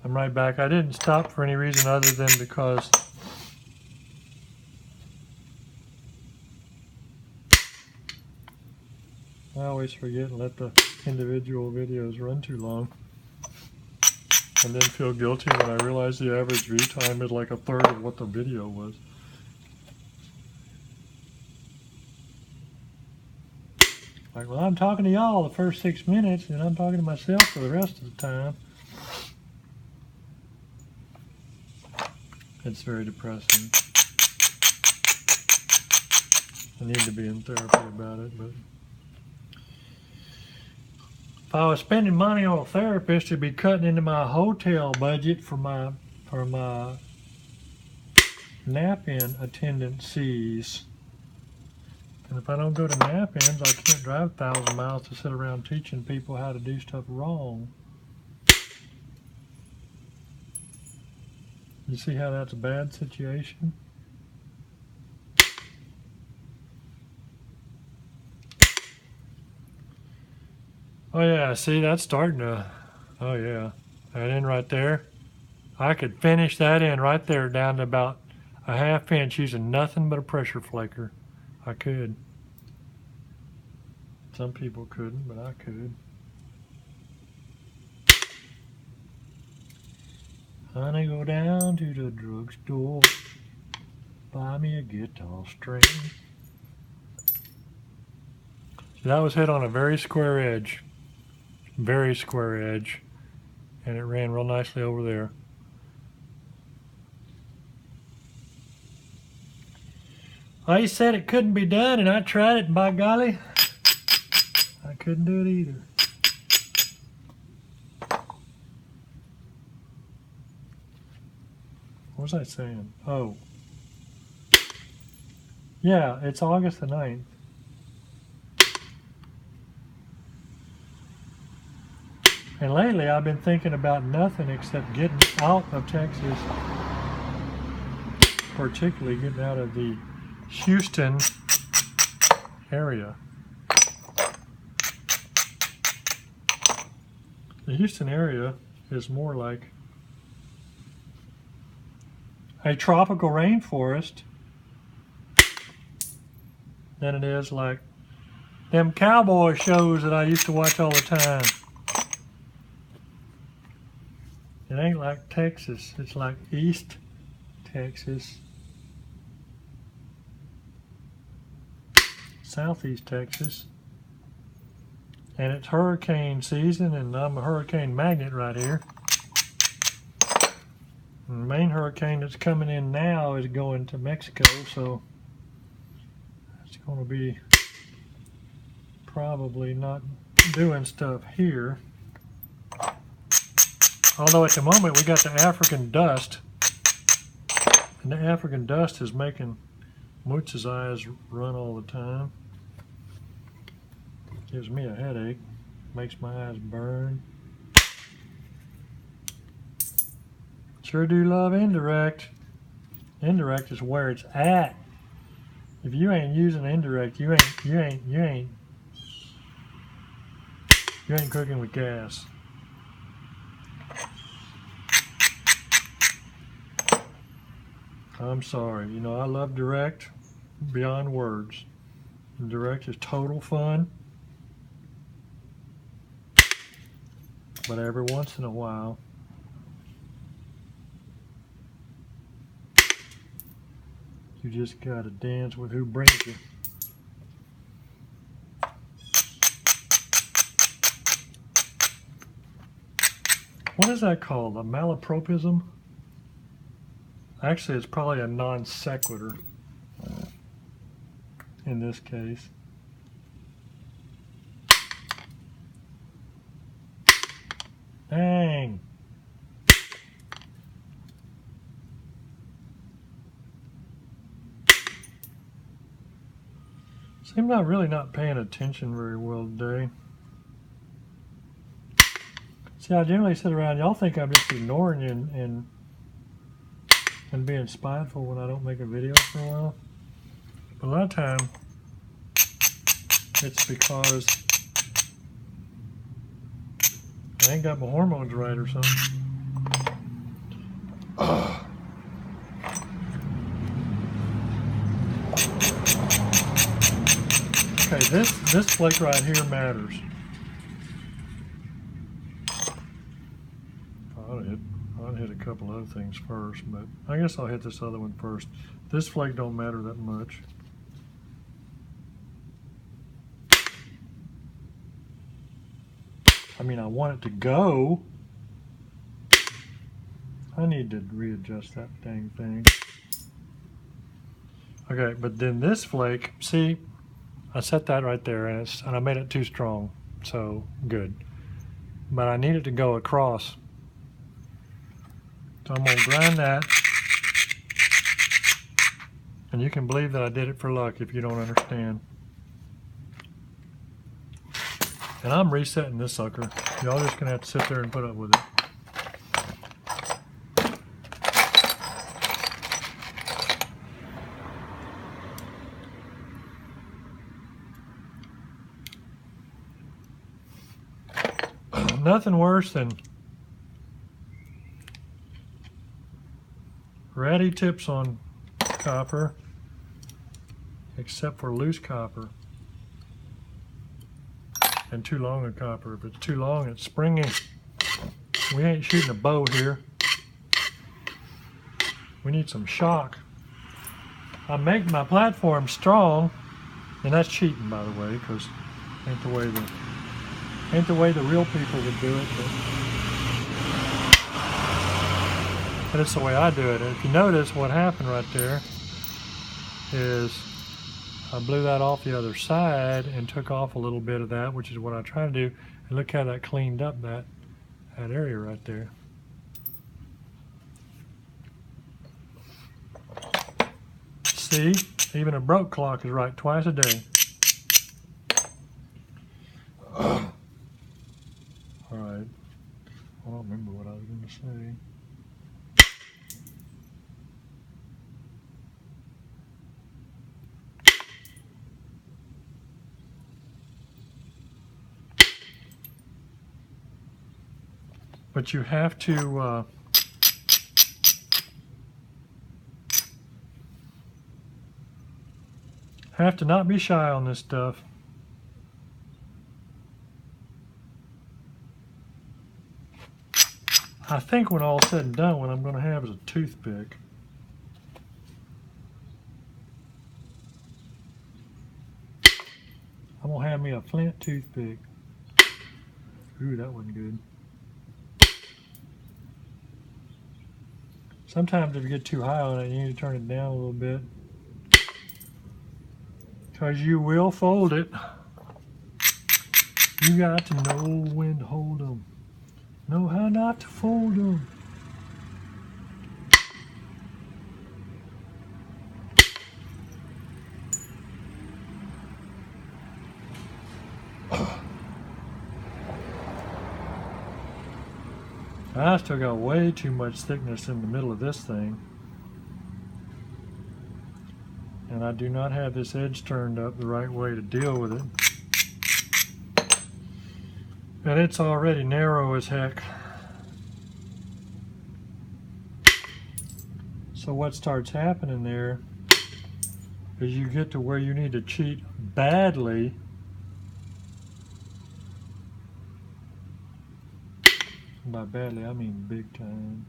I'm right back. I didn't stop for any reason other than because I always forget and let the individual videos run too long. And then feel guilty when I realize the average view time is like a third of what the video was. Like, well, I'm talking to y'all the first 6 minutes and I'm talking to myself for the rest of the time. It's very depressing. I need to be in therapy about it, but if I was spending money on a therapist, it'd be cutting into my hotel budget for my nap-in attendances. And if I don't go to nap-ins, I can't drive 1,000 miles to sit around teaching people how to do stuff wrong. You see how that's a bad situation? Oh yeah, see, that's starting to, oh yeah, that in right there. I could finish that in right there down to about a 1/2 inch using nothing but a pressure flaker. I could. Some people couldn't, but I could. Honey, go down to the drugstore, buy me a guitar string. So that was hit on a very square edge. Very square edge. And it ran real nicely over there. I said it couldn't be done, and I tried it, and by golly, I couldn't do it either. What was I saying? Oh. Yeah, it's August the 9th. And lately I've been thinking about nothing except getting out of Texas, particularly getting out of the Houston area. The Houston area is more like a tropical rainforest than it is like them cowboy shows that I used to watch all the time. It ain't like Texas, it's like East Texas, Southeast Texas, and it's hurricane season, and I'm a hurricane magnet right here. And the main hurricane that's coming in now is going to Mexico, so it's going to be probably not doing stuff here. Although at the moment we got the African dust, and the African dust is making Mootz's eyes run all the time. Gives me a headache, makes my eyes burn. Sure do love indirect. Indirect is where it's at. If you ain't using indirect, you ain't cooking with gas. I'm sorry, you know, I love direct beyond words. And direct is total fun. But every once in a while, you just gotta dance with who brings you. What is that called? A malapropism? Actually, it's probably a non sequitur in this case. Dang. See, I'm not really not paying attention very well today. See, I generally sit around, y'all think I'm just ignoring you and being spiteful when I don't make a video for a while. But a lot of time, it's because I ain't got my hormones right or something. Okay, this flake right here matters. I'll hit a couple other things first, but I guess I'll hit this other one first. This flake don't matter that much. I mean, I want it to go. I need to readjust that dang thing. Okay, but then this flake, see, I set that right there, and I made it too strong, so good. But I need it to go across. So I'm gonna grind that. And you can believe that I did it for luck if you don't understand. And I'm resetting this sucker. Y'all just gonna have to sit there and put up with it. Nothing worse than ratty tips on copper, except for loose copper, and too long a copper. If it's too long, it's springy. We ain't shooting a bow here. We need some shock. I make my platform strong, and that's cheating, by the way, because ain't the way the real people would do it. But it's the way I do it. And if you notice, what happened right there is I blew that off the other side and took off a little bit of that, which is what I try to do. And look how that cleaned up that area right there. See, even a broke clock is right twice a day. All right, I don't remember what I was going to say. But you have to not be shy on this stuff. I think when all's said and done, what I'm going to have is a toothpick. I'm going to have me a flint toothpick. Ooh, that wasn't good. Sometimes if you get too high on it, you need to turn it down a little bit, because you will fold it. You got to know when to hold them. Know how not to fold them. I still got way too much thickness in the middle of this thing. And I do not have this edge turned up the right way to deal with it. And it's already narrow as heck. So what starts happening there is you get to where you need to cheat badly. By badly, I mean big time.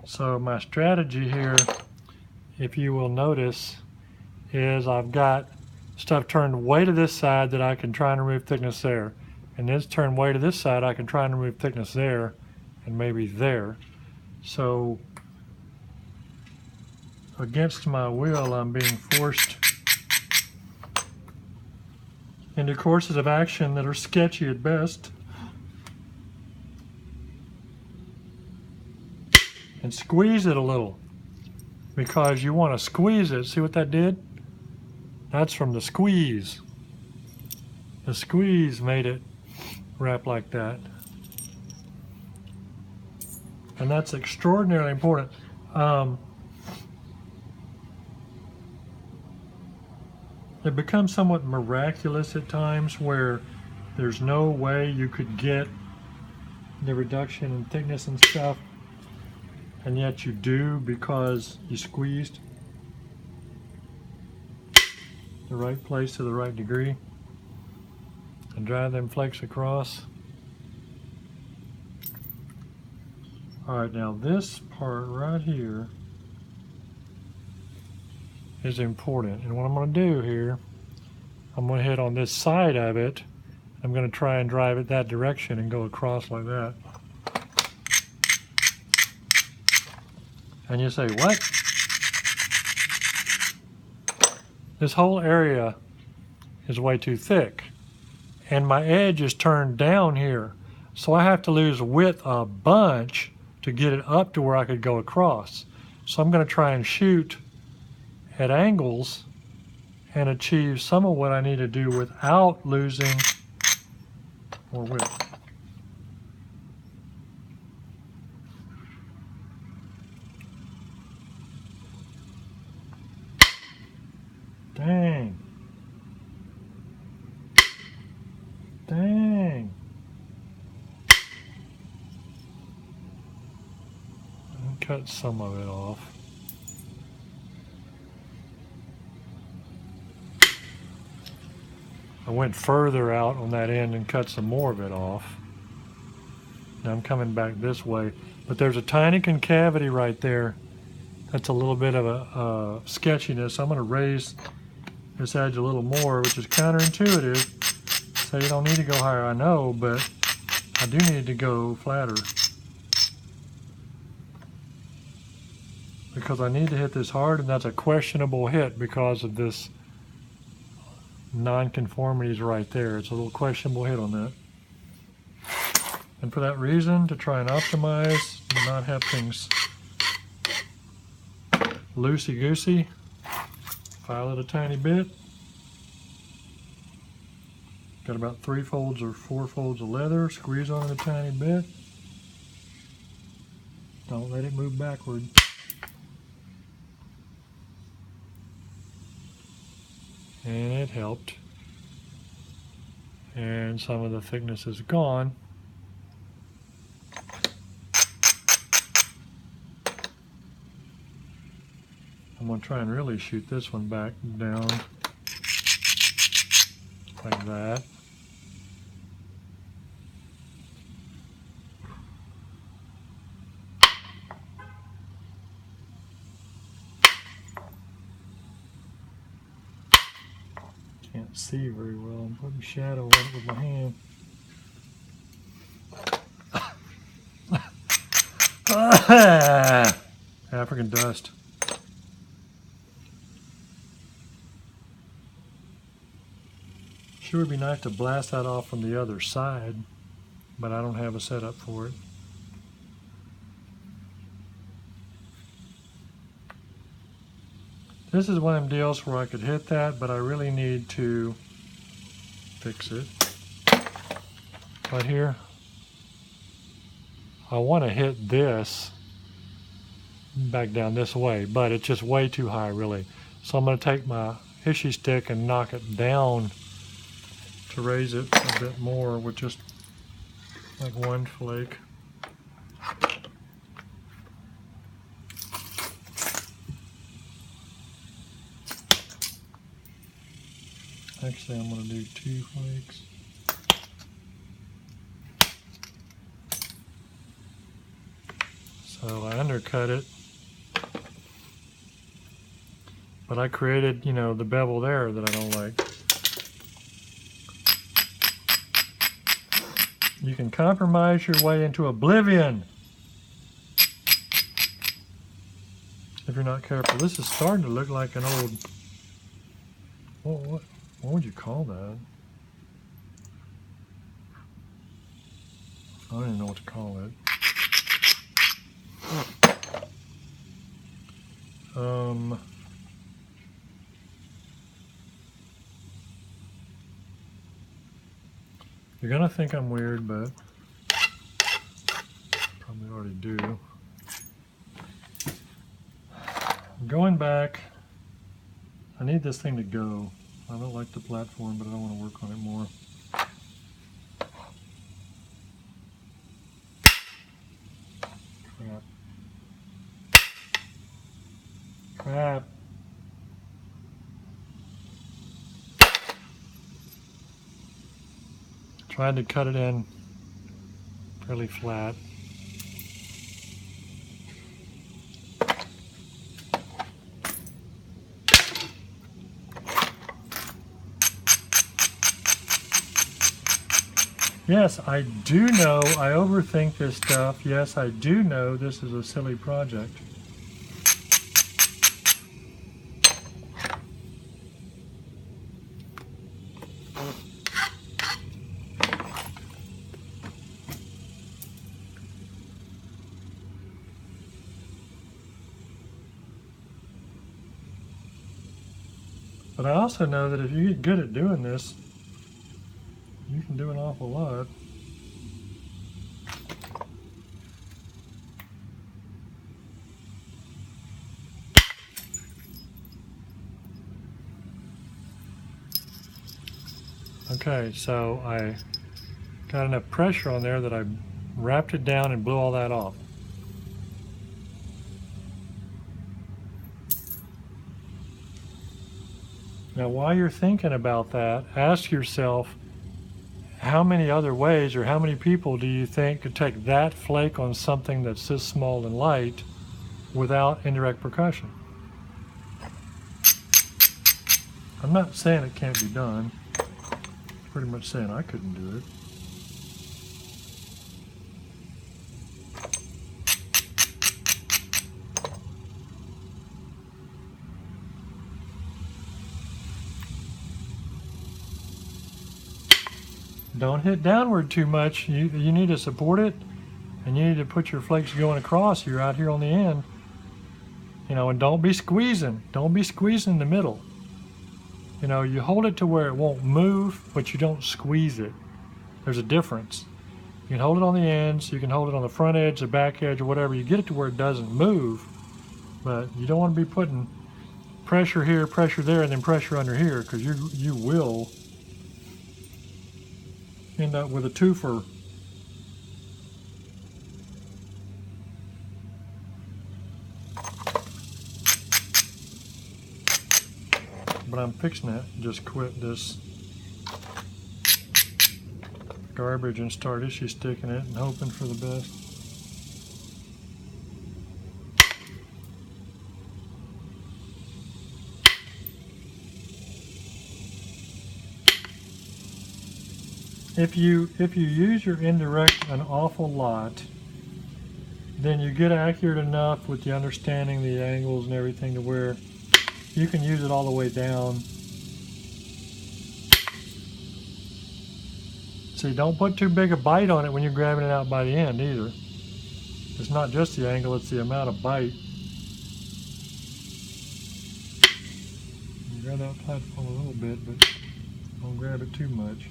So my strategy here, if you will notice, is I've got stuff turned way to this side that I can try and remove thickness there. And it's turned way to this side, I can try and remove thickness there and maybe there. So against my will, I'm being forced into courses of action that are sketchy at best. And squeeze it a little, because you want to squeeze it. See what that did? That's from the squeeze. The squeeze made it wrap like that. And that's extraordinarily important. it becomes somewhat miraculous at times where there's no way you could get the reduction in thickness and stuff, and yet you do because you squeezed the right place to the right degree and drive them flakes across. Alright, now this part right here is important, and what I'm going to do here, I'm going to hit on this side of it. I'm going to try and drive it that direction and go across like that. And you say, what? This whole area is way too thick, and my edge is turned down here, so I have to lose width a bunch to get it up to where I could go across. So I'm going to try and shoot at angles and achieve some of what I need to do without losing more width. Dang. Dang. And cut some of it off. I went further out on that end and cut some more of it off. Now I'm coming back this way, but there's a tiny concavity right there. That's a little bit of a sketchiness. I'm going to raise this edge a little more, which is counterintuitive. So you don't need to go higher, I know, but I do need to go flatter. Because I need to hit this hard, and that's a questionable hit because of this non-conformities right there. It's a little questionable hit on that. And for that reason, to try and optimize, and not have things loosey-goosey, file it a tiny bit. Got about 3 folds or 4 folds of leather, squeeze on it a tiny bit. Don't let it move backward. And it helped. And some of the thickness is gone. I'm going to try and really shoot this one back down like that. Can't see very well. I'm putting shadow on it with my hand. African dust. Sure would be nice to blast that off from the other side, but I don't have a setup for it. This is one of them deals where I could hit that, but I really need to fix it. Right here, I want to hit this back down this way, but it's just way too high really. So I'm going to take my hishy stick and knock it down to raise it a bit more with just like 1 flake. Actually, I'm going to do 2 flakes. So I undercut it, but I created, you know, the bevel there that I don't like. You can compromise your way into oblivion if you're not careful. This is starting to look like an old, what would you call that? I don't even know what to call it. You're gonna think I'm weird, but probably already do. Going back, I need this thing to go I don't like the platform, but I don't want to work on it more. Crap. Crap. Tried to cut it in fairly flat. Yes, I do know I overthink this stuff. Yes, I do know this is a silly project. But I also know that if you get good at doing this, you can do an awful lot. Okay, so I got enough pressure on there that I wrapped it down and blew all that off. Now, while you're thinking about that, ask yourself, how many other ways or how many people do you think could take that flake on something that's this small and light without indirect percussion? I'm not saying it can't be done. I'm pretty much saying I couldn't do it. Don't hit downward too much. You need to support it, and you need to put your flakes going across. You're out here on the end, you know, and don't be squeezing. Don't be squeezing in the middle. You know, you hold it to where it won't move, but you don't squeeze it. There's a difference. You can hold it on the ends, you can hold it on the front edge, the back edge, or whatever. You get it to where it doesn't move, but you don't want to be putting pressure here, pressure there, and then pressure under here, because you will end up with a twofer. But I'm fixing it. Just quit this garbage and start issue sticking it and hoping for the best. If you use your indirect an awful lot, then you get accurate enough with the understanding the angles and everything to where you can use it all the way down. See, don't put too big a bite on it when you're grabbing it out by the end either. It's not just the angle, it's the amount of bite. You grab that platform a little bit, but don't grab it too much.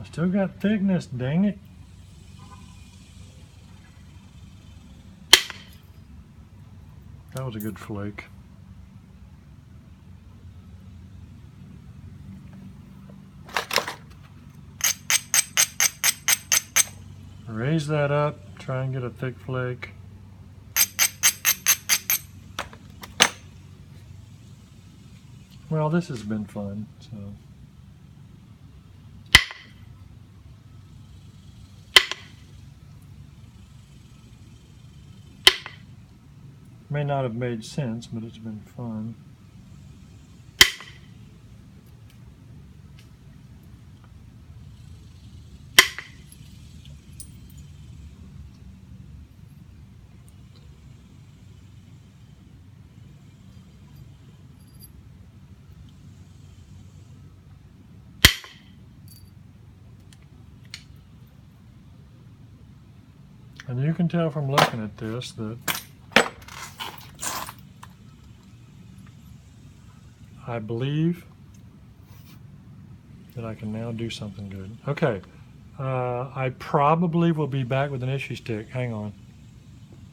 I still got thickness, dang it. That was a good flake. Raise that up, try and get a thick flake. Well, this has been fun, so. May not have made sense, but it's been fun. And you can tell from looking at this that I believe that I can now do something good. Okay, I probably will be back with an issue stick. Hang on.